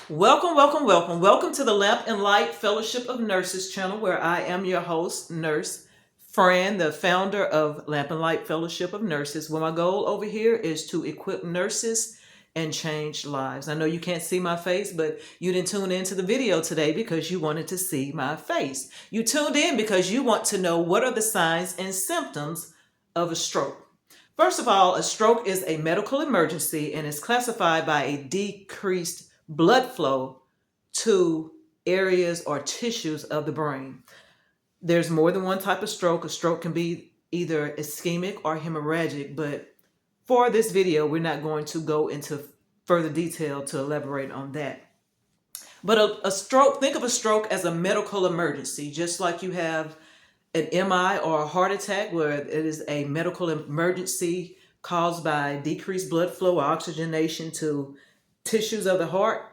Welcome, welcome, welcome. Welcome to the Lamp and Light Fellowship of Nurses channel, where I am your host, Nurse Fran, the founder of Lamp and Light Fellowship of Nurses. Well, my goal over here is to equip nurses and change lives. I know you can't see my face, but you didn't tune into the video today because you wanted to see my face. You tuned in because you want to know what are the signs and symptoms of a stroke. First of all, a stroke is a medical emergency and is classified by a decreased blood flow to areas or tissues of the brain. There's more than one type of stroke. A stroke can be either ischemic or hemorrhagic, but for this video, we're not going to go into further detail to elaborate on that. But a stroke, think of a stroke as a medical emergency, just like you have an MI or a heart attack, where it is a medical emergency caused by decreased blood flow or oxygenation to tissues of the heart.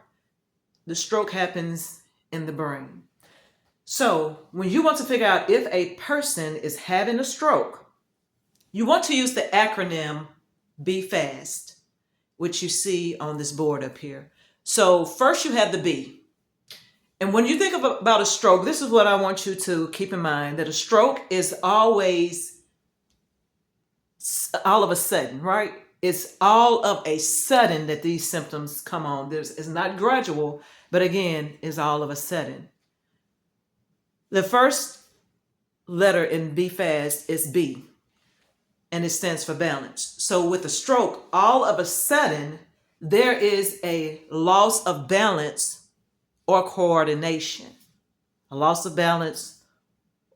The stroke happens in the brain. So when you want to figure out if a person is having a stroke, you want to use the acronym BFAST, which you see on this board up here. So first you have the B. And when you think about a stroke, this is what I want you to keep in mind, that a stroke is always all of a sudden, right? It's all of a sudden that these symptoms come on. It's not gradual, but again, it's all of a sudden. The first letter in BFAST is B, and it stands for balance. So with a stroke, all of a sudden, there is a loss of balance or coordination. A loss of balance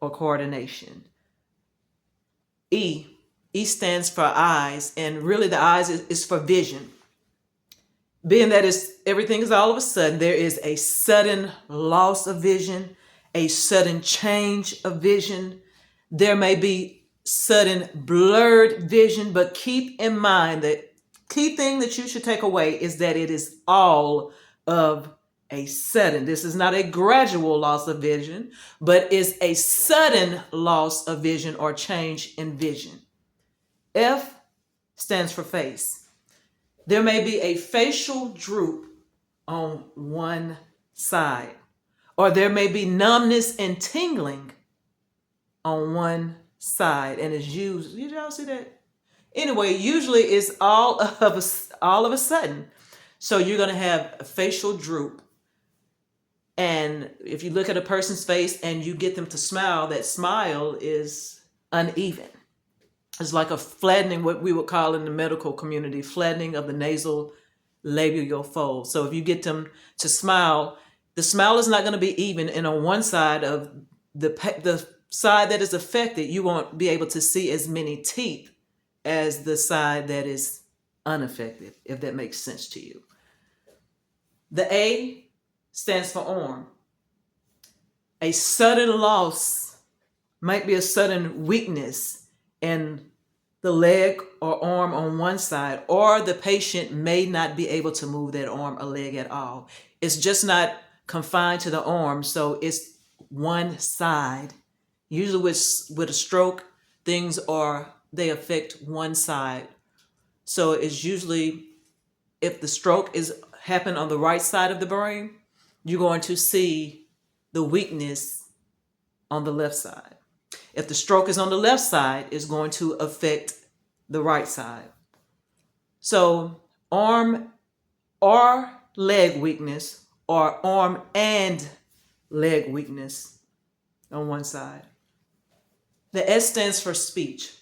or coordination. E stands for eyes, and really the eyes is for vision. Being that everything is all of a sudden, there is a sudden loss of vision, a sudden change of vision. There may be sudden blurred vision, but keep in mind that key thing that you should take away is that it is all of a sudden. This is not a gradual loss of vision, but is a sudden loss of vision or change in vision. F stands for face. There may be a facial droop on one side, or there may be numbness and tingling on one side, and it's used. Did y'all see that? Anyway, usually it's all of a sudden. So you're going to have a facial droop, and if you look at a person's face and you get them to smile, that smile is uneven. It's like a flattening, what we would call in the medical community, flattening of the nasal labial fold. So if you get them to smile, the smile is not going to be even. And on one side of the side that is affected, you won't be able to see as many teeth as the side that is unaffected, if that makes sense to you. The A stands for arm. A sudden loss might be a sudden weakness in the leg or arm on one side, or the patient may not be able to move that arm or leg at all. It's just not confined to the arm, so it's one side. Usually with a stroke, they affect one side. So it's usually, if the stroke is happen on the right side of the brain, you're going to see the weakness on the left side. If the stroke is on the left side, it's going to affect the right side. So arm or leg weakness, or arm and leg weakness on one side. The S stands for speech.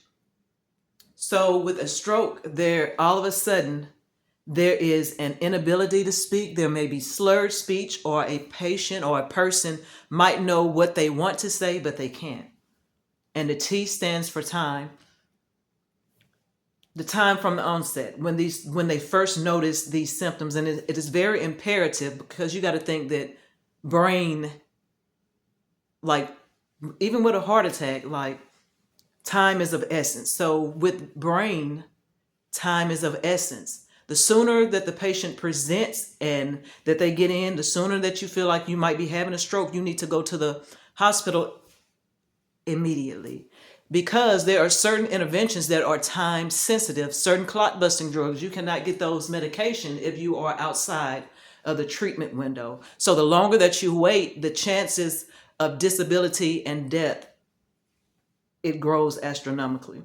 So with a stroke, all of a sudden, there is an inability to speak. There may be slurred speech, or a patient or a person might know what they want to say, but they can't. And the T stands for time. The time from the onset, when they first notice these symptoms. And it is very imperative, because you got to think that brain, like even with a heart attack, like time is of essence. So with brain, time is of essence. The sooner that the patient presents and that they get in, the sooner that you feel like you might be having a stroke, you need to go to the hospital immediately, because there are certain interventions that are time sensitive. Certain clot busting drugs, you cannot get those medication if you are outside of the treatment window. So the longer that you wait, the chances of disability and death, it grows astronomically.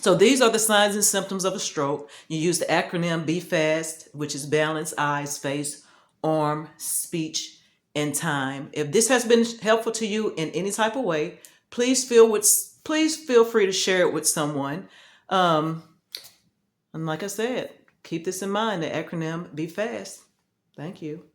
So these are the signs and symptoms of a stroke. You use the acronym BFAST, which is balance, eyes, face, arm, speech, and time. If this has been helpful to you in any type of way, please feel free to share it with someone. And like I said, keep this in mind, the acronym BFAST. Thank you.